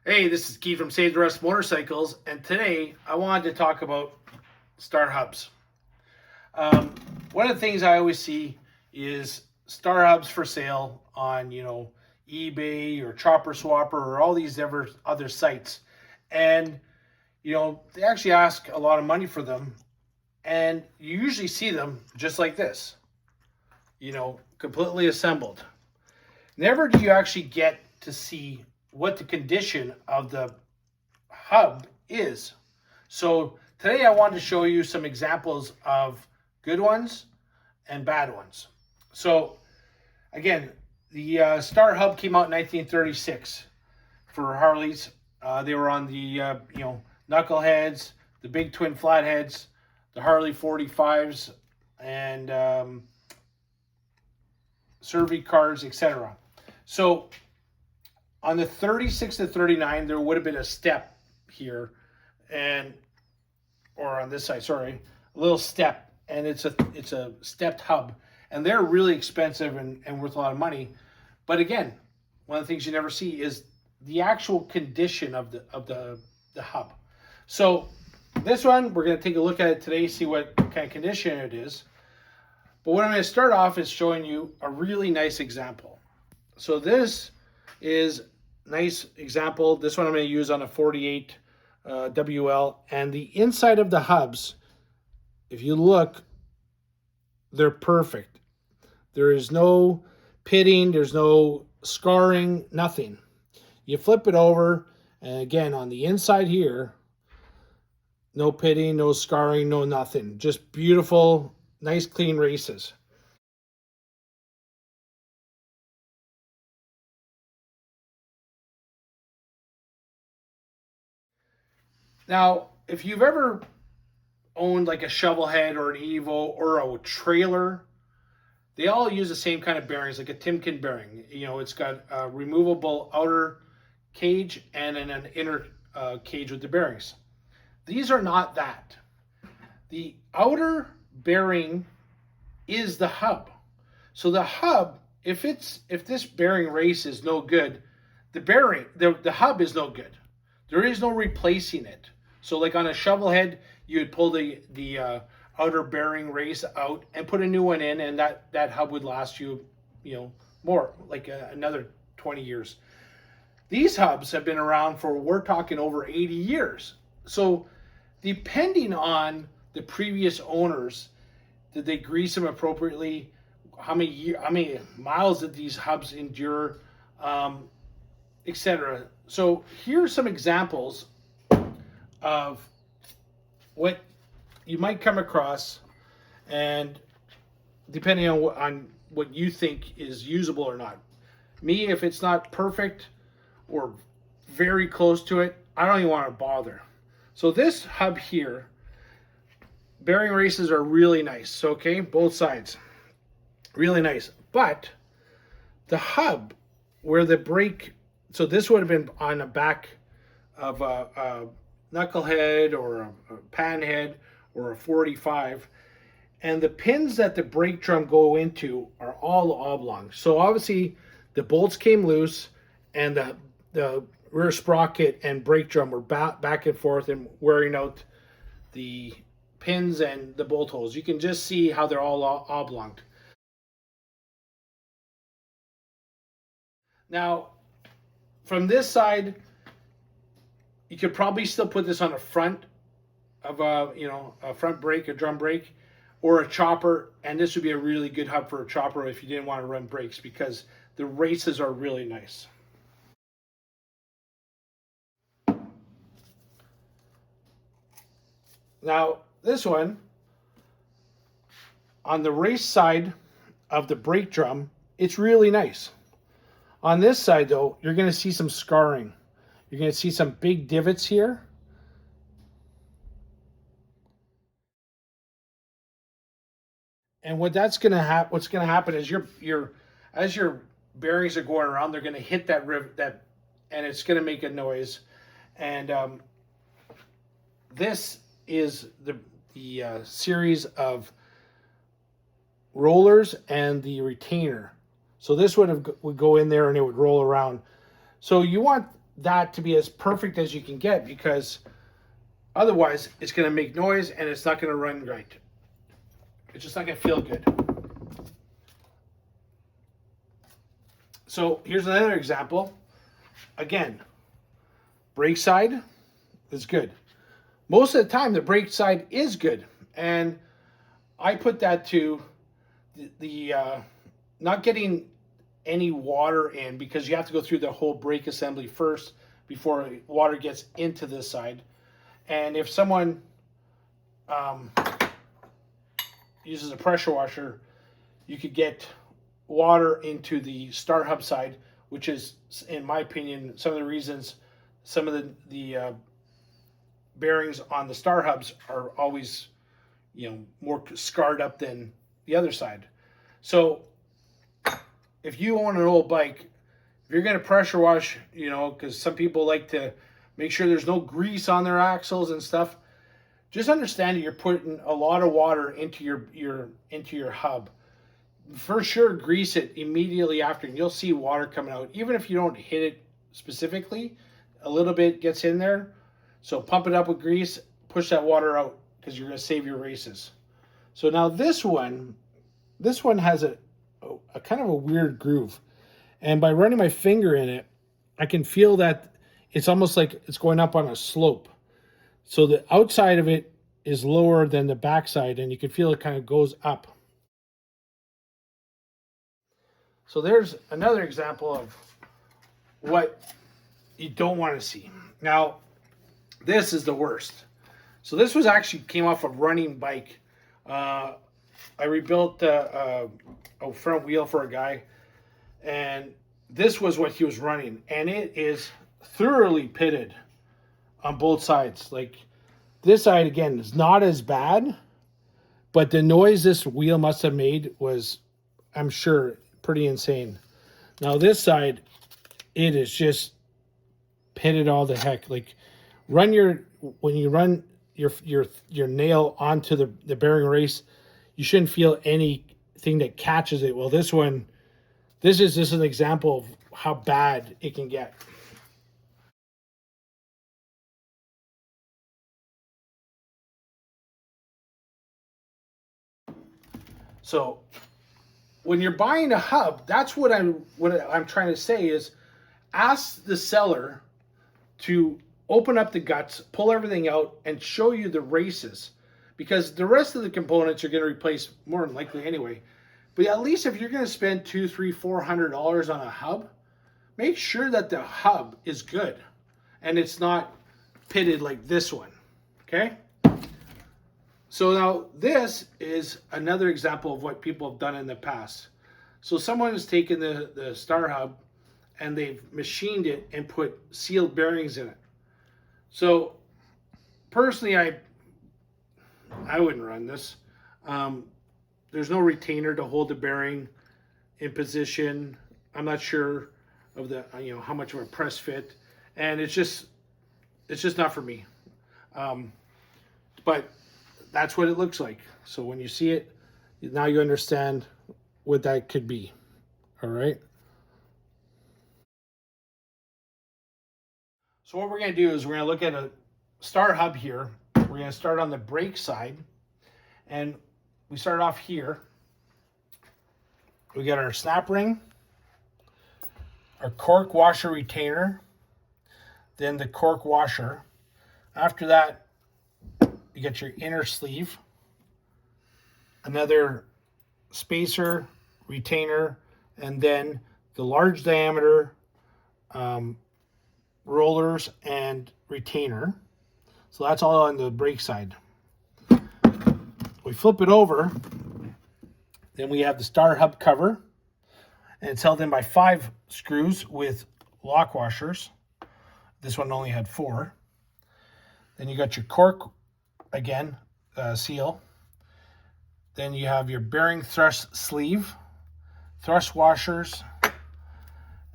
Hey, this is Keith from Save the Rest Motorcycles, and today I wanted to talk about star hubs. Um, One of the things I always see is star hubs for sale on, eBay or Chopper Swapper or all these other sites, and they actually ask a lot of money for them, and you usually see them just like this, completely assembled. Never do you actually get to see what the condition of the hub is. So today I wanted to show you some examples of good ones and bad ones. So again, the Star Hub came out in 1936 for Harleys. They were on the Knuckleheads, the big twin flatheads, the Harley 45s, and Survey cars, etc. So on the 36 to 39, there would have been a step here, and or on this side, sorry, a little step, and it's a stepped hub, and they're really expensive and worth a lot of money. But again, one of the things you never see is the actual condition of the hub. So this one, we're going to take a look at it today, see what kind of condition it is. But what I'm going to start off is showing you a really nice example. So this is nice example. This one I'm going to use on a 48 WL, and the inside of the hubs, if you look, they're perfect. There is no pitting, there's no scarring, nothing. You flip it over, and again, on the inside here, no pitting, no scarring, no nothing. Just beautiful, nice, clean races. Now, if you've ever owned like a Shovelhead or an Evo or a trailer, they all use the same kind of bearings, like a Timken bearing. It's got a removable outer cage and an inner cage with the bearings. These are not that. The outer bearing is the hub. So the hub, if this bearing race is no good, the hub is no good. There is no replacing it. So like on a Shovelhead, you would pull the outer bearing race out and put a new one in, and that hub would last you, more like another 20 years. These hubs have been around for, we're talking, over 80 years. So depending on the previous owners, did they grease them appropriately? How many miles did these hubs endure, etc. So here's some examples of what you might come across, and depending on what you think is usable or not. Me, if it's not perfect or very close to it, I don't even want to bother. So this hub here, bearing races are really nice, okay? Both sides, really nice. But the hub where the brake, so this would have been on the back of a Knucklehead or a Panhead or a 45, and the pins that the brake drum go into are all oblong. So obviously the bolts came loose, and the rear sprocket and brake drum were back and forth and wearing out the pins and the bolt holes. You can just see how they're all oblong. Now, from this side, you could probably still put this on the front of a front brake, a drum brake, or a chopper, and this would be a really good hub for a chopper if you didn't want to run brakes, because the races are really nice. Now, this one, on the race side of the brake drum, it's really nice. On this side, though, you're going to see some scarring. You're going to see some big divots here. And what's going to happen is as your bearings are going around, they're going to hit and it's going to make a noise. And this is the series of rollers and the retainer. So this would go in there and it would roll around. So you want that to be as perfect as you can get, because otherwise it's going to make noise and it's not going to run right. It's just not going to feel good. So here's another example. Again, brake side is good. Most of the time the brake side is good. And I put that to the not getting any water in, because you have to go through the whole brake assembly first before water gets into this side. And if someone uses a pressure washer, you could get water into the start hub side, which is, in my opinion, some of the reasons some of the bearings on the start hubs are always, more scarred up than the other side. So if you own an old bike, if you're going to pressure wash, because some people like to make sure there's no grease on their axles and stuff, just understand that you're putting a lot of water into your hub. For sure, grease it immediately after, and you'll see water coming out. Even if you don't hit it specifically, a little bit gets in there. So pump it up with grease, push that water out, because you're going to save your races. So now this one has a kind of a weird groove. And by running my finger in it, I can feel that it's almost like it's going up on a slope. So the outside of it is lower than the backside, and you can feel it kind of goes up. So there's another example of what you don't want to see. Now, this is the worst. So this was actually came off a running bike. I rebuilt a front wheel for a guy, and this was what he was running, and it is thoroughly pitted on both sides. Like, this side, again, is not as bad, but the noise this wheel must have made was, I'm sure, pretty insane. Now this side, it is just pitted all the heck. Like, when you run your nail onto the bearing race, you shouldn't feel anything that catches it. Well, this is just an example of how bad it can get. So when you're buying a hub, that's what I'm trying to say is, ask the seller to open up the guts, pull everything out, and show you the races, because the rest of the components you're going to replace more than likely anyway. But at least if you're going to spend $200, $300, $400 on a hub, make sure that the hub is good and it's not pitted like this one. Okay. So now this is another example of what people have done in the past. So someone has taken the star hub and they've machined it and put sealed bearings in it. So personally, I wouldn't run this. There's no retainer to hold the bearing in position. I'm not sure of the how much of a press fit, and it's just not for me. But that's what it looks like. So when you see it, now you understand what that could be. All right. So what we're going to do is we're going to look at a star hub here. We're going to start on the brake side, and we start off here. We got our snap ring, our cork washer retainer, then the cork washer. After that, you get your inner sleeve, another spacer, retainer, and then the large diameter rollers and retainer. So that's all on the brake side. We flip it over, then we have the star hub cover, and it's held in by 5 screws with lock washers. This one only had 4. Then you got your cork, again, seal. Then you have your bearing thrust sleeve, thrust washers,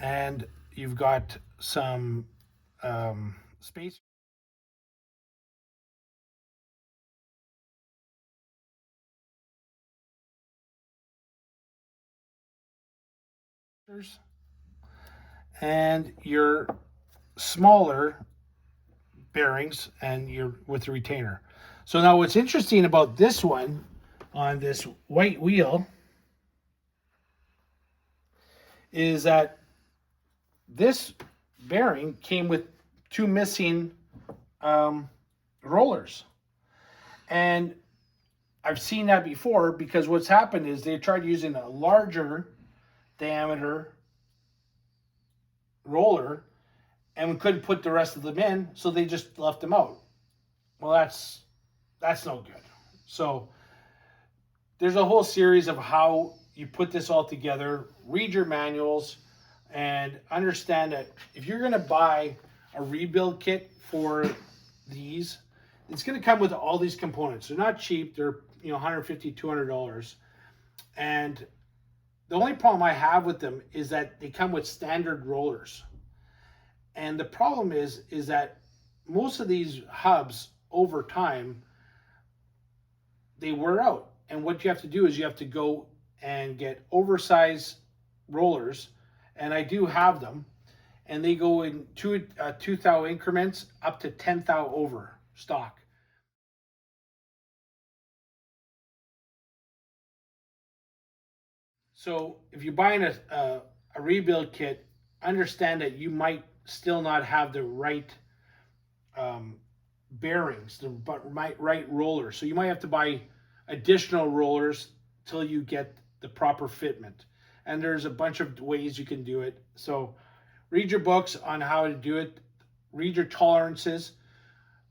and you've got some space. And your smaller bearings and you're with the retainer. So now what's interesting about this one on this white wheel is that this bearing came with two missing rollers. And I've seen that before because what's happened is they tried using a larger diameter roller and we couldn't put the rest of them in, so they just left them out. Well, that's no good. So there's a whole series of how you put this all together. Read your manuals and understand that if you're going to buy a rebuild kit for these, it's going to come with all these components. They're not cheap. They're $150, $200. And the only problem I have with them is that they come with standard rollers. And the problem is that most of these hubs over time, they wear out. And what you have to do is you have to go and get oversized rollers. And I do have them. And they go in 2 thou increments up to 10 thou over stock. So if you're buying a rebuild kit, understand that you might still not have the right bearings, the right rollers. So you might have to buy additional rollers till you get the proper fitment. And there's a bunch of ways you can do it. So read your books on how to do it. Read your tolerances.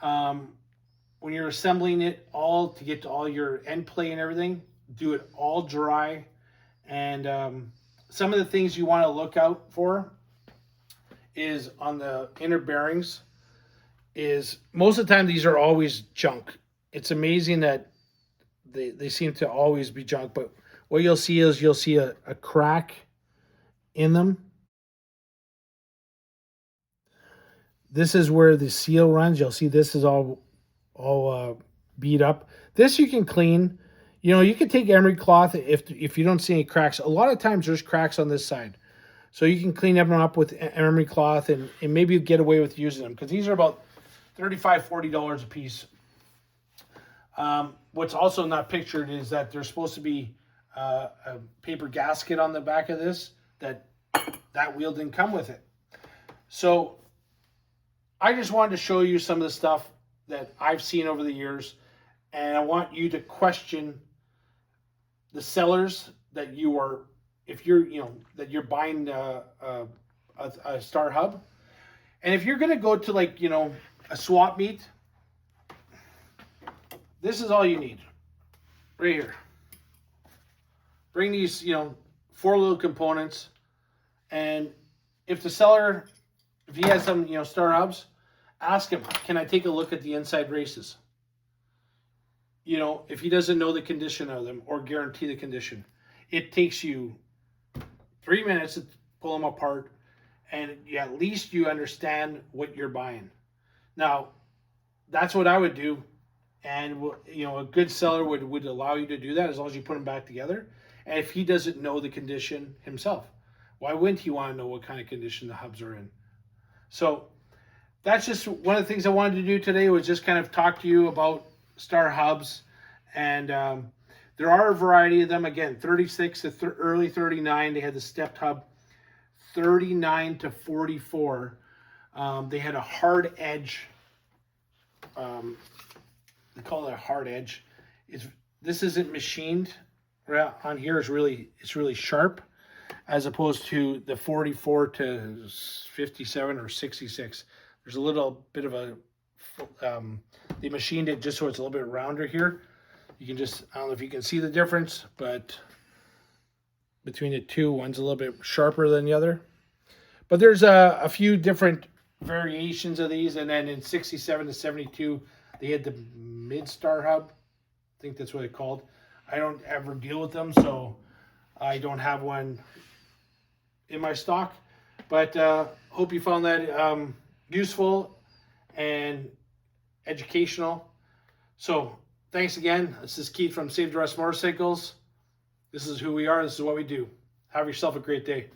When you're assembling it all to get to all your end play and everything, do it all dry. And some of the things you want to look out for is on the inner bearings is most of the time these are always junk. It's amazing that they seem to always be junk, but what you'll see is you'll see a crack in them. This is where the seal runs. You'll see this is all beat up. This you can clean. You can take emery cloth if you don't see any cracks. A lot of times there's cracks on this side. So you can clean them up with emery cloth and maybe you get away with using them because these are about $35, $40 a piece. What's also not pictured is that there's supposed to be a paper gasket on the back of this that wheel didn't come with it. So I just wanted to show you some of the stuff that I've seen over the years, and I want you to question the sellers that you are, if you're, that you're buying a Star Hub. And if you're going to go to a swap meet, this is all you need right here. Bring these, 4 little components. And if the seller, if he has some, Star Hubs, ask him, can I take a look at the inside races? If he doesn't know the condition of them or guarantee the condition, it takes you 3 minutes to pull them apart, and at least you understand what you're buying. Now, that's what I would do, and a good seller would allow you to do that as long as you put them back together. And if he doesn't know the condition himself, why wouldn't he want to know what kind of condition the hubs are in? So that's just one of the things I wanted to do today, was just kind of talk to you about Star Hubs. And there are a variety of them. Again, 36 to early 39, they had the stepped hub. 39 to 44, they had a hard edge. They call it a hard edge. This isn't machined. On here it's really sharp, as opposed to the 44 to 57 or 66. There's a little bit of a they machined it just so it's a little bit rounder here. You can just, I don't know if you can see the difference, but between the two, one's a little bit sharper than the other. But there's a few different variations of these. And then in 67 to 72, they had the mid-star hub. I think that's what it's called. I don't ever deal with them, so I don't have one in my stock. But hope you found that useful and educational. So thanks again. This is Keith from Save the Rest Motorcycles. This is who we are. This is what we do. Have yourself a great day.